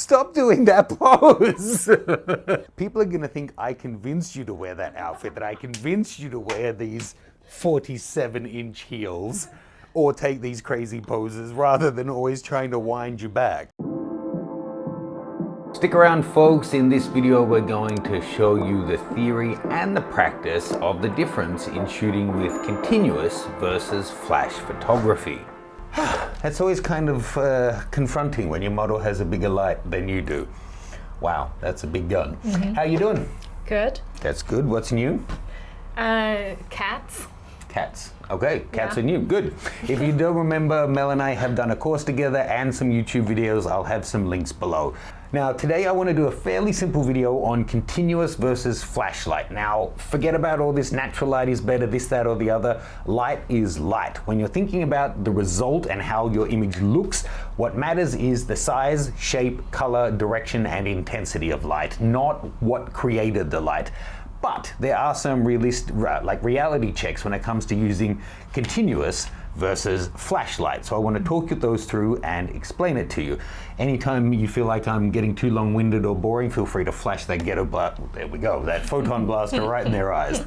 Stop doing that pose. People are gonna think I convinced you to wear that outfit, that I convinced you to wear these 47-inch heels or take these crazy poses rather than always trying to wind you back. Stick around, folks. In this video we're going to show you the theory and the practice of the difference in shooting with continuous versus flash photography. That's always kind of confronting when your model has a bigger light than you do. Wow, that's a big gun. How you doing? Good. That's good. What's new? Cats. Cats. Okay, cats are new. Good. If you don't remember, Mel and I have done a course together and some YouTube videos. I'll have some links below. Now, today I want to do a fairly simple video on continuous versus flashlight. Now, forget about all this natural light is better, this, that, or the other. Light is light. When you're thinking about the result and how your image looks, what matters is the size, shape, color, direction, and intensity of light, not what created the light. But there are some reality checks when it comes to using continuous versus flashlight. So I want to talk those through and explain it to you. Anytime you feel like I'm getting too long-winded or boring, feel free to flash that ghetto blast. There we go, that photon blaster right in their eyes.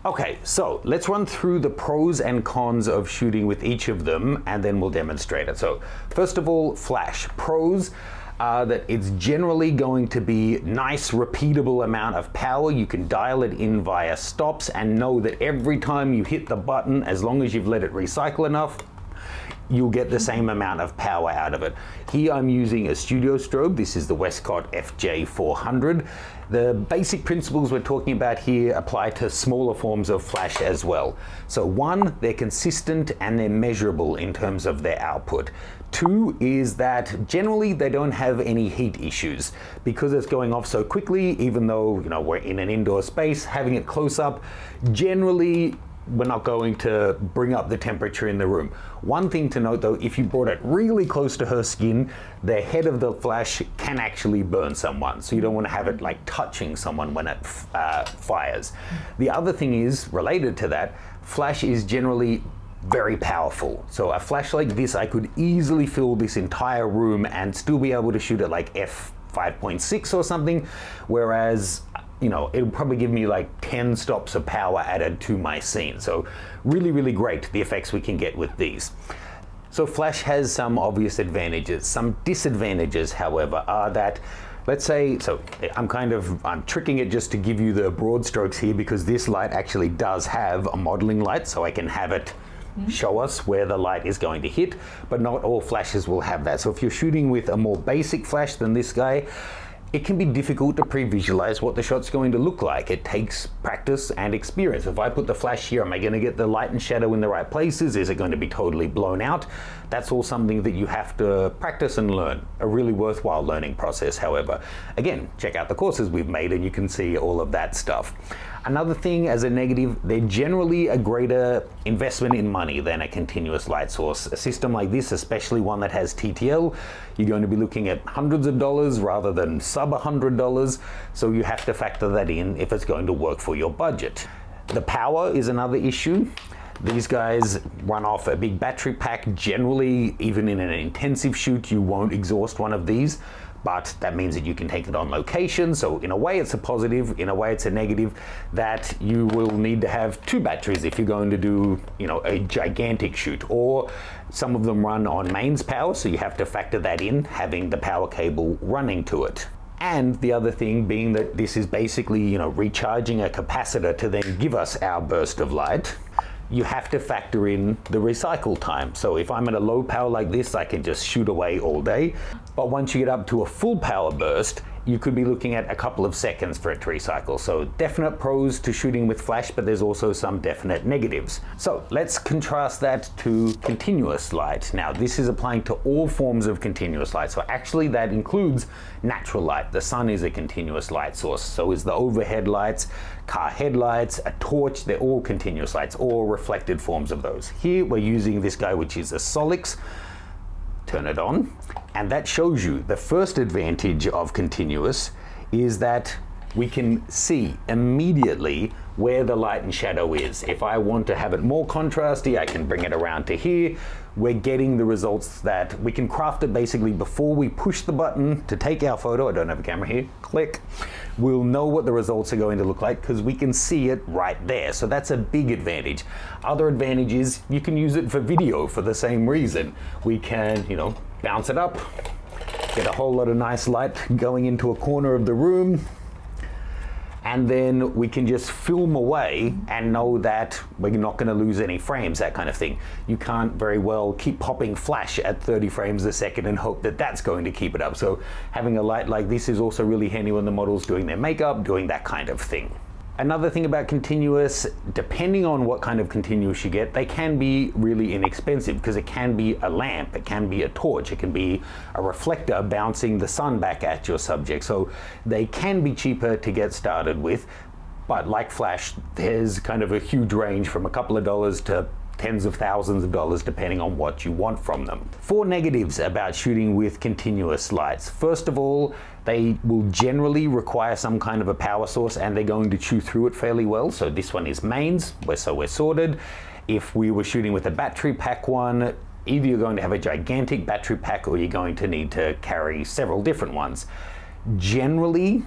Okay, so let's run through the pros and cons of shooting with each of them, and then we'll demonstrate it. So first of all, flash. Pros are that it's generally going to be nice, repeatable amount of power. You can dial it in via stops and know that every time you hit the button, as long as you've let it recycle enough, you'll get the same amount of power out of it. Here I'm using a studio strobe. This is the Westcott FJ400. The basic principles we're talking about here apply to smaller forms of flash as well. So one, they're consistent and they're measurable in terms of their output. Two is that generally they don't have any heat issues because it's going off so quickly. Even though we're in an indoor space, having it close up, generally we're not going to bring up the temperature in the room. One thing to note though, if you brought it really close to her skin, the head of the flash can actually burn someone. So you don't want to have it like touching someone when it fires. The other thing is, related to that, flash is generally very powerful. So a flash like this, I could easily fill this entire room and still be able to shoot at like f5.6 or something, whereas it'll probably give me like 10 stops of power added to my scene. So really, really great, the effects we can get with these. So flash has some obvious advantages. Some disadvantages, however, are that, let's say, so I'm tricking it just to give you the broad strokes here, because this light actually does have a modeling light, so I can have it show us where the light is going to hit, but not all flashes will have that. So if you're shooting with a more basic flash than this guy, it can be difficult to pre-visualize what the shot's going to look like. It takes practice and experience. If I put the flash here, am I going to get the light and shadow in the right places? Is it going to be totally blown out? That's all something that you have to practice and learn. A really worthwhile learning process, however. Again, check out the courses we've made and you can see all of that stuff. Another thing as a negative, they're generally a greater investment in money than a continuous light source. A system like this, especially one that has TTL, you're going to be looking at hundreds of dollars rather than sub $100. So you have to factor that in if it's going to work for your budget. The power is another issue. These guys run off a big battery pack. Generally, even in an intensive shoot, you won't exhaust one of these, but that means that you can take it on location. So in a way it's a positive, in a way it's a negative, that you will need to have two batteries if you're going to do a gigantic shoot, or some of them run on mains power, so you have to factor that in, having the power cable running to it. And the other thing being that this is basically recharging a capacitor to then give us our burst of light. You have to factor in the recycle time. So if I'm at a low power like this, I can just shoot away all day. But once you get up to a full power burst, you could be looking at a couple of seconds for it to recycle. So definite pros to shooting with flash, but there's also some definite negatives. So let's contrast that to continuous light. Now this is applying to all forms of continuous light. So actually that includes natural light. The sun is a continuous light source. So is the overhead lights, car headlights, a torch, they're all continuous lights, all reflected forms of those. Here we're using this guy, which is a Solix. Turn it on, and that shows you the first advantage of continuous is that we can see immediately where the light and shadow is. If I want to have it more contrasty, I can bring it around to here. We're getting the results that we can craft it basically before we push the button to take our photo. I don't have a camera here. Click. We'll know what the results are going to look like because we can see it right there. So that's a big advantage. Other advantage is you can use it for video for the same reason. We can, you know, bounce it up, get a whole lot of nice light going into a corner of the room, and then we can just film away and know that we're not going to lose any frames, that kind of thing. You can't very well keep popping flash at 30 frames a second and hope that that's going to keep it up. So having a light like this is also really handy when the model's doing their makeup, doing that kind of thing. Another thing about continuous, depending on what kind of continuous you get, they can be really inexpensive because it can be a lamp, it can be a torch, it can be a reflector bouncing the sun back at your subject. So they can be cheaper to get started with, but like flash, there's kind of a huge range from a couple of dollars to tens of thousands of dollars depending on what you want from them. 4 negatives about shooting with continuous lights. First of all, they will generally require some kind of a power source and they're going to chew through it fairly well. So this one is mains, so we're sorted. If we were shooting with a battery pack one, either you're going to have a gigantic battery pack or you're going to need to carry several different ones. Generally,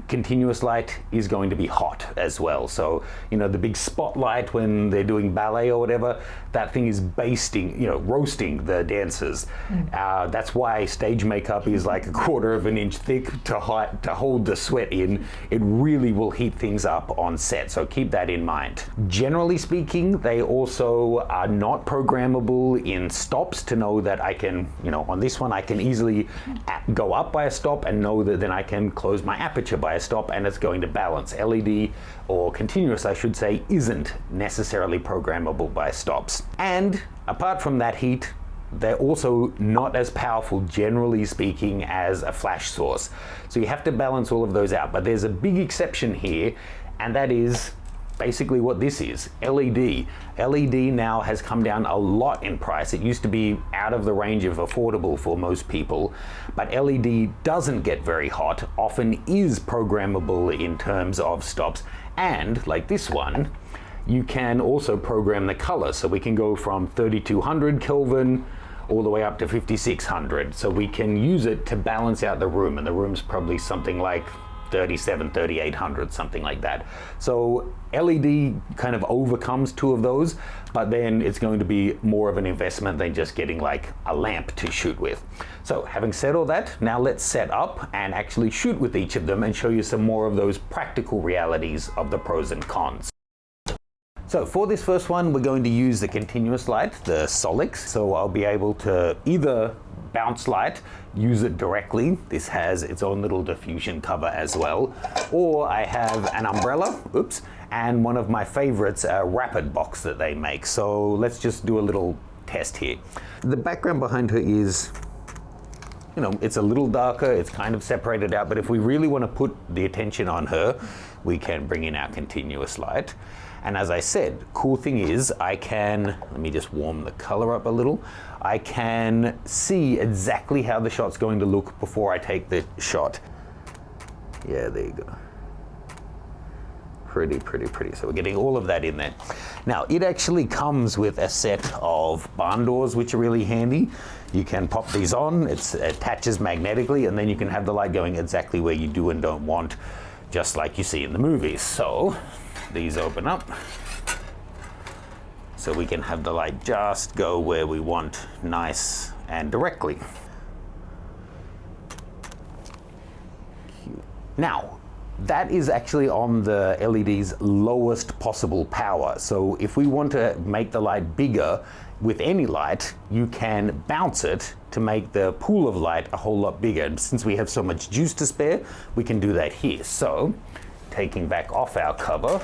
continuous light is going to be hot as well. So, you know, the big spotlight when they're doing ballet or whatever, that thing is basting, you know, roasting the dancers. That's why stage makeup is like 1/4 of an inch thick to hold the sweat in. It really will heat things up on set, so keep that in mind. Generally speaking, they also are not programmable in stops to know that I can, you know, on this one I can easily go up by a stop and know that then I can close my aperture by a stop and it's going to balance. LED, or continuous I should say, isn't necessarily programmable by stops. And apart from that heat, they're also not as powerful, generally speaking, as a flash source. So you have to balance all of those out. But there's a big exception here, and that is basically what this is, LED. LED now has come down a lot in price. It used to be out of the range of affordable for most people, but LED doesn't get very hot, often is programmable in terms of stops, and like this one, you can also program the color. So we can go from 3200 Kelvin all the way up to 5600. So we can use it to balance out the room, and the room's probably something like 3800, something like that. So LED kind of overcomes 2 of those, but then it's going to be more of an investment than just getting like a lamp to shoot with. So having said all that, now let's set up and actually shoot with each of them and show you some more of those practical realities of the pros and cons. So for this first one, we're going to use the continuous light, the Solix. So I'll be able to either bounce light, use it directly. This has its own little diffusion cover as well. Or I have an umbrella, oops, and one of my favorites, a rapid box that they make. So let's just do a little test here. The background behind her is, you know, it's a little darker, it's kind of separated out, but if we really want to put the attention on her, we can bring in our continuous light. And as I said, cool thing is I can, let me just warm the color up a little, I can see exactly how the shot's going to look before I take the shot. Yeah, there you go. Pretty, pretty, pretty. So we're getting all of that in there. Now, it actually comes with a set of barn doors, which are really handy. You can pop these on, it attaches magnetically, and then you can have the light going exactly where you do and don't want, just like you see in the movies. So these open up, so we can have the light just go where we want, nice and directly. Cute. Now, that is actually on the LED's lowest possible power. So if we want to make the light bigger with any light, you can bounce it to make the pool of light a whole lot bigger. And since we have so much juice to spare, we can do that here. So taking back off our cover,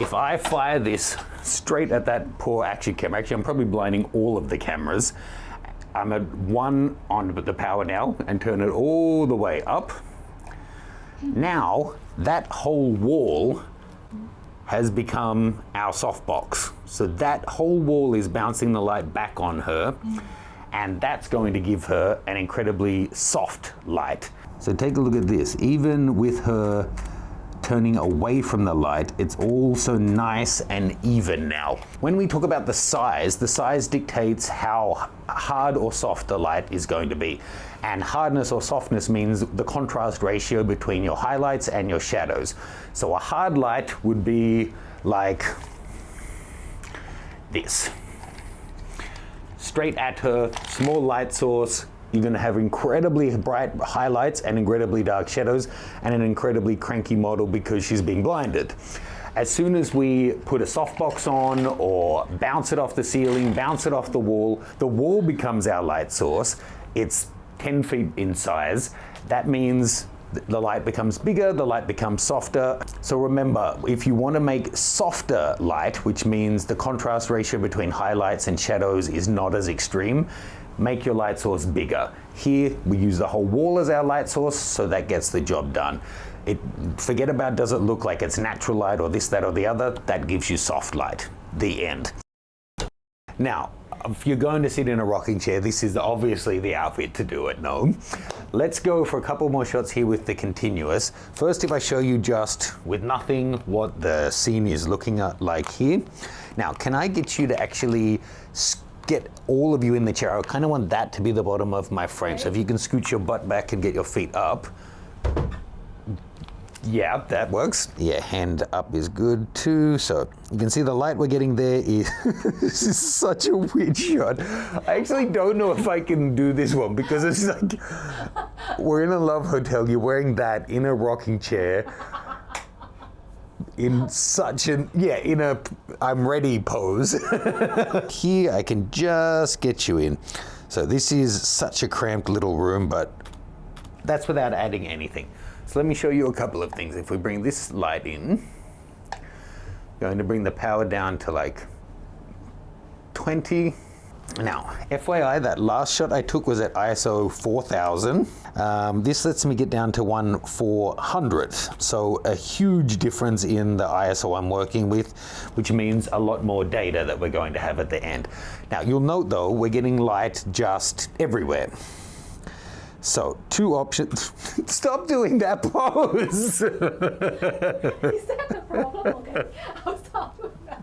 if I fire this straight at that poor action camera, actually I'm probably blinding all of the cameras. I'm at 1 on the power now and turn it all the way up. Now that whole wall has become our softbox. So that whole wall is bouncing the light back on her, and that's going to give her an incredibly soft light. So take a look at this. Even with her turning away from the light, it's also nice and even now. When we talk about the size dictates how hard or soft the light is going to be. And hardness or softness means the contrast ratio between your highlights and your shadows. So a hard light would be like this. Straight at her, small light source, you're going to have incredibly bright highlights and incredibly dark shadows and an incredibly cranky model because she's being blinded. As soon as we put a softbox on or bounce it off the ceiling, bounce it off the wall becomes our light source. It's 10 feet in size. That means the light becomes bigger, the light becomes softer. So remember, if you want to make softer light, which means the contrast ratio between highlights and shadows is not as extreme, make your light source bigger. Here, we use the whole wall as our light source, so that gets the job done. Forget about does it look like it's natural light or this, that, or the other. That gives you soft light. The end. Now, if you're going to sit in a rocking chair, this is obviously the outfit to do it, no? Let's go for a couple more shots here with the continuous. First, if I show you just with nothing what the scene is looking at like here. Now, can I get you to actually get all of you in the chair? I kind of want that to be the bottom of my frame. So if you can scoot your butt back and get your feet up. Yeah, that works. Yeah, hand up is good too. So you can see the light we're getting there is, this is such a weird shot. I actually don't know if I can do this one because it's like, we're in a love hotel, you're wearing that in a rocking chair in such an, yeah, in a I'm ready pose. Here I can just get you in. So this is such a cramped little room, but that's without adding anything. So let me show you a couple of things. If we bring this light in, going to bring the power down to like 20. Now, FYI, that last shot I took was at ISO 4000. This lets me get down to 1/400th. So a huge difference in the ISO I'm working with, which means a lot more data that we're going to have at the end. Now, you'll note though, we're getting light just everywhere. So, two options. Stop doing that pose! Is that the problem? Okay, I'll stop doing that.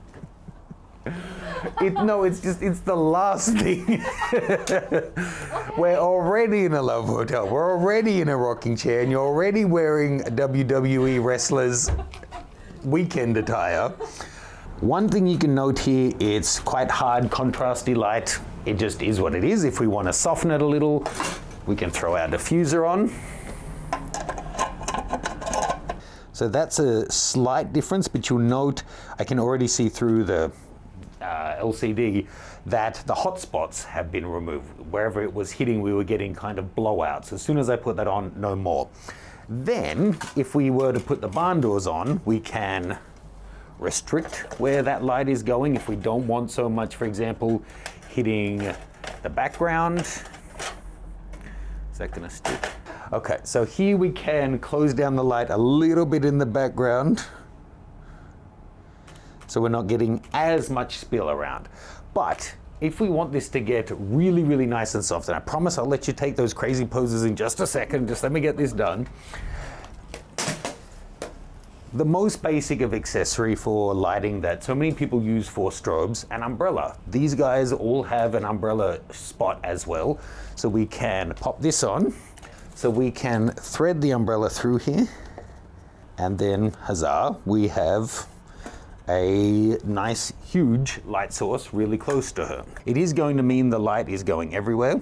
No, it's the last thing. We're already in a love hotel. We're already in a rocking chair, and you're already wearing WWE wrestlers' weekend attire. One thing you can note here, it's quite hard, contrasty light. It just is what it is. If we want to soften it a little, we can throw our diffuser on. So that's a slight difference, but you'll note I can already see through the LCD that the hot spots have been removed. Wherever it was hitting, we were getting kind of blowouts. As soon as I put that on, no more. Then, if we were to put the barn doors on, we can restrict where that light is going. If we don't want so much, for example, hitting the background. Is that gonna stick? Okay, so here we can close down the light a little bit in the background, so we're not getting as much spill around. But if we want this to get really, really nice and soft, and I promise I'll let you take those crazy poses in just a second, just let me get this done. The most basic of accessory for lighting that so many people use for strobes, an umbrella. These guys all have an umbrella spot as well. So we can pop this on. So we can thread the umbrella through here. And then, huzzah, we have a nice, huge light source really close to her. It is going to mean the light is going everywhere.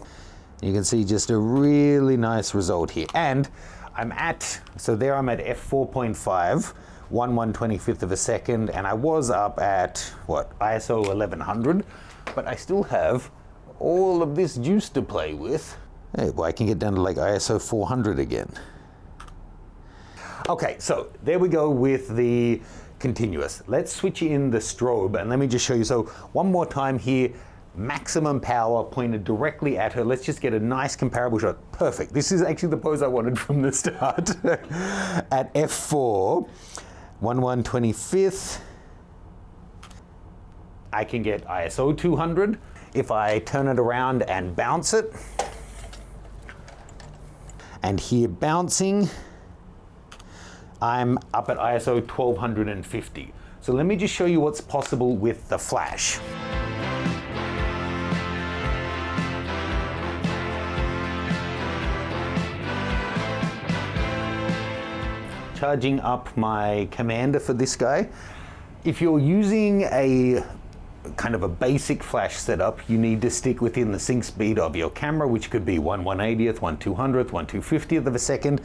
You can see just a really nice result here. And I'm at f4.5, 1/125th of a second, and I was up at, what, ISO 1100, but I still have all of this juice to play with. Hey, well, I can get down to like ISO 400 again. Okay, so there we go with the continuous. Let's switch in the strobe, and let me just show you. So one more time here, maximum power pointed directly at her. Let's just get a nice comparable shot. Perfect. This is actually the pose I wanted from the start. At f4, 1/125th, I can get ISO 200. If I turn it around and bounce it, And here bouncing, I'm up at ISO 1250. So let me just show you what's possible with the flash. Charging up my commander for this guy. If you're using a kind of a basic flash setup, you need to stick within the sync speed of your camera, which could be 1/180th, 1/200th, 1/250th of a second.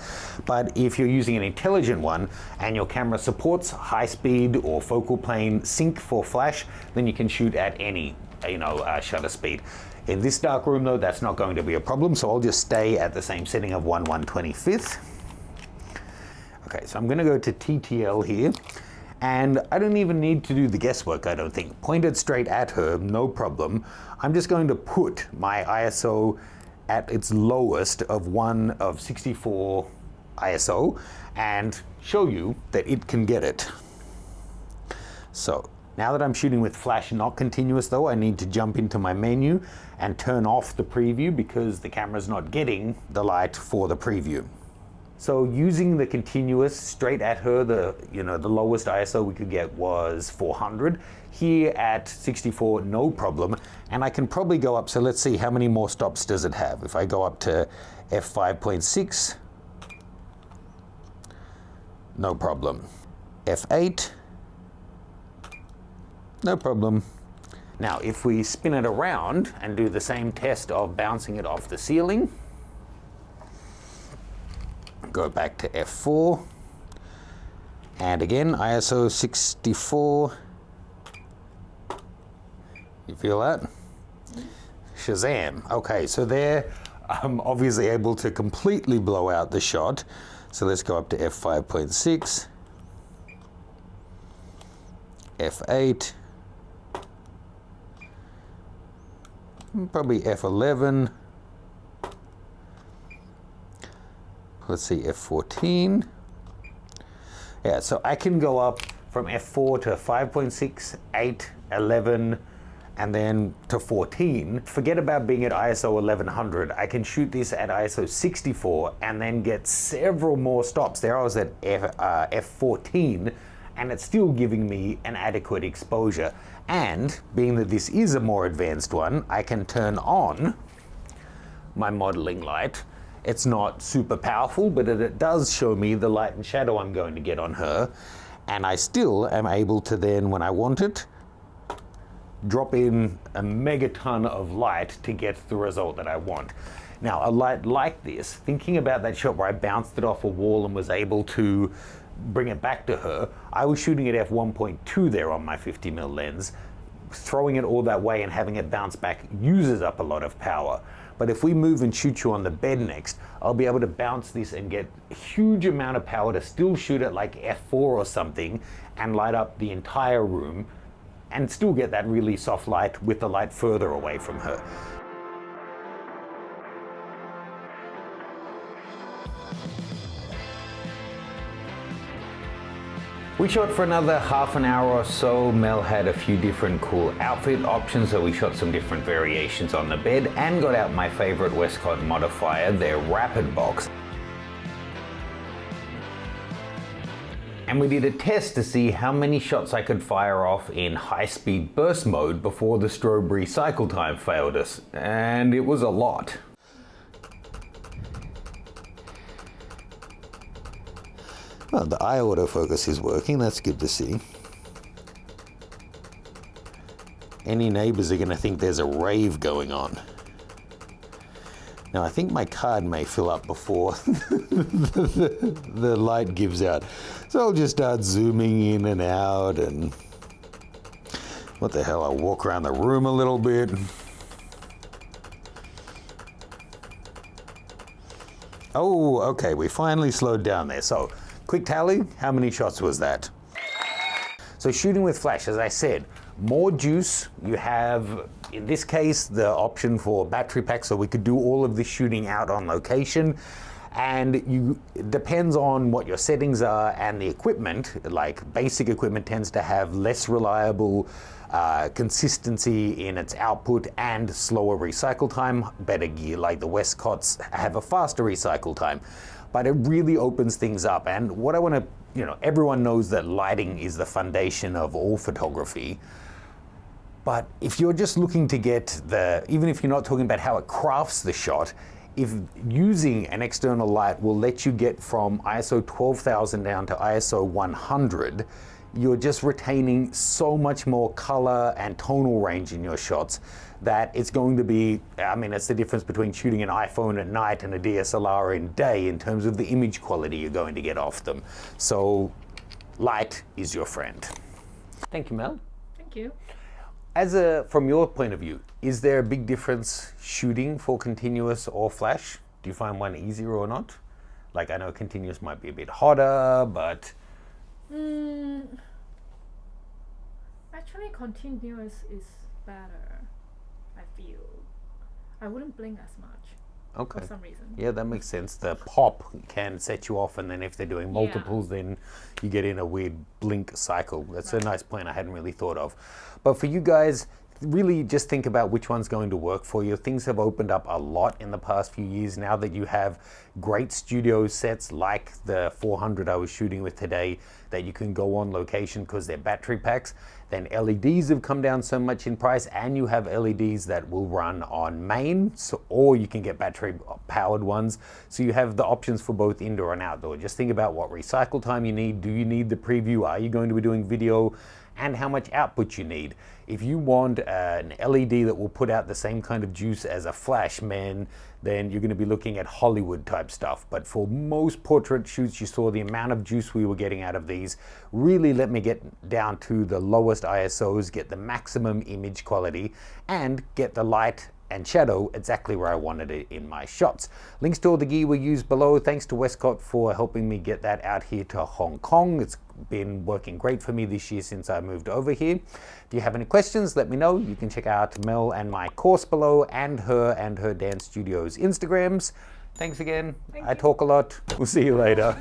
But if you're using an intelligent one and your camera supports high speed or focal plane sync for flash, then you can shoot at any shutter speed. In this dark room though, that's not going to be a problem, so I'll just stay at the same setting of 1/125th. Okay, so I'm going to go to TTL here, and I don't even need to do the guesswork, I don't think. Pointed straight at her, no problem. I'm just going to put my ISO at its lowest of 64 ISO and show you that it can get it. So now that I'm shooting with flash, not continuous though, I need to jump into my menu and turn off the preview because the camera's not getting the light for the preview. So using the continuous straight at her, the lowest ISO we could get was 400. Here at 64, no problem. And I can probably go up, so let's see how many more stops does it have. If I go up to f5.6, no problem. f8, no problem. Now if we spin it around and do the same test of bouncing it off the ceiling, go back to f4, and again ISO 64. You feel that? Shazam. Okay, so there I'm obviously able to completely blow out the shot. So let's go up to f5.6, f8, probably f11. Let's see, f14. Yeah, so I can go up from f4 to 5.6, 8, 11, and then to 14. Forget about being at ISO 1100. I can shoot this at ISO 64 and then get several more stops. There I was at f14, and it's still giving me an adequate exposure. And being that this is a more advanced one, I can turn on my modeling light. It's not super powerful, but it does show me the light and shadow I'm going to get on her. And I still am able to then, when I want it, drop in a megaton of light to get the result that I want. Now, a light like this, thinking about that shot where I bounced it off a wall and was able to bring it back to her, I was shooting at f1.2 there on my 50mm lens. Throwing it all that way and having it bounce back uses up a lot of power. But if we move and shoot you on the bed next, I'll be able to bounce this and get a huge amount of power to still shoot at like f4 or something and light up the entire room and still get that really soft light with the light further away from her. We shot for another half an hour or so. Mel had a few different cool outfit options, so we shot some different variations on the bed and got out my favorite Westcott modifier, their Rapid Box. And we did a test to see how many shots I could fire off in high-speed burst mode before the strobe recycle time failed us, and it was a lot. Well, the eye autofocus is working, that's good to see. Any neighbors are going to think there's a rave going on. Now I think my card may fill up before the light gives out. So I'll just start zooming in and out and what the hell, I'll walk around the room a little bit. Oh, okay, we finally slowed down there. So, quick tally, how many shots was that? So shooting with flash, as I said, more juice. You have, in this case, the option for battery pack, so we could do all of this shooting out on location. And it depends on what your settings are and the equipment. Like basic equipment tends to have less reliable consistency in its output and slower recycle time. Better gear like the Westcotts have a faster recycle time. But it really opens things up. And what I want to, everyone knows that lighting is the foundation of all photography. But if you're just looking to get even if you're not talking about how it crafts the shot, if using an external light will let you get from ISO 12,000 down to ISO 100, you're just retaining so much more color and tonal range in your shots that it's going to be, it's the difference between shooting an iPhone at night and a DSLR in day in terms of the image quality you're going to get off them. So light is your friend. Thank you, Mel. Thank you. From your point of view, is there a big difference shooting for continuous or flash? Do you find one easier or not? Like, I know continuous might be a bit hotter, but... Actually, continuous is better, I feel. I wouldn't blink as much. Okay. For some reason. Yeah, that makes sense. The pop can set you off, and then if they're doing multiples, then you get in a weird blink cycle. That's a nice point I hadn't really thought of. But for you guys, really just think about which one's going to work for you. Things have opened up a lot in the past few years now that you have great studio sets like the 400 I was shooting with today that you can go on location because they're battery packs. Then LEDs have come down so much in price, and you have LEDs that will run on main, or you can get battery powered ones. So you have the options for both indoor and outdoor. Just think about what recycle time you need. Do you need the preview? Are you going to be doing video? And how much output you need. If you want an LED that will put out the same kind of juice as a flash, then you're going to be looking at Hollywood type stuff. But for most portrait shoots, you saw the amount of juice we were getting out of these. Really let me get down to the lowest ISOs, get the maximum image quality, and get the light and shadow exactly where I wanted it in my shots. Links to all the gear we use below. Thanks to Westcott for helping me get that out here to Hong Kong. It's been working great for me this year since I moved over here. If you have any questions, let me know. You can check out Mel and my course below, and her dance studio's Instagrams. Thanks again. I talk a lot. We'll see you later.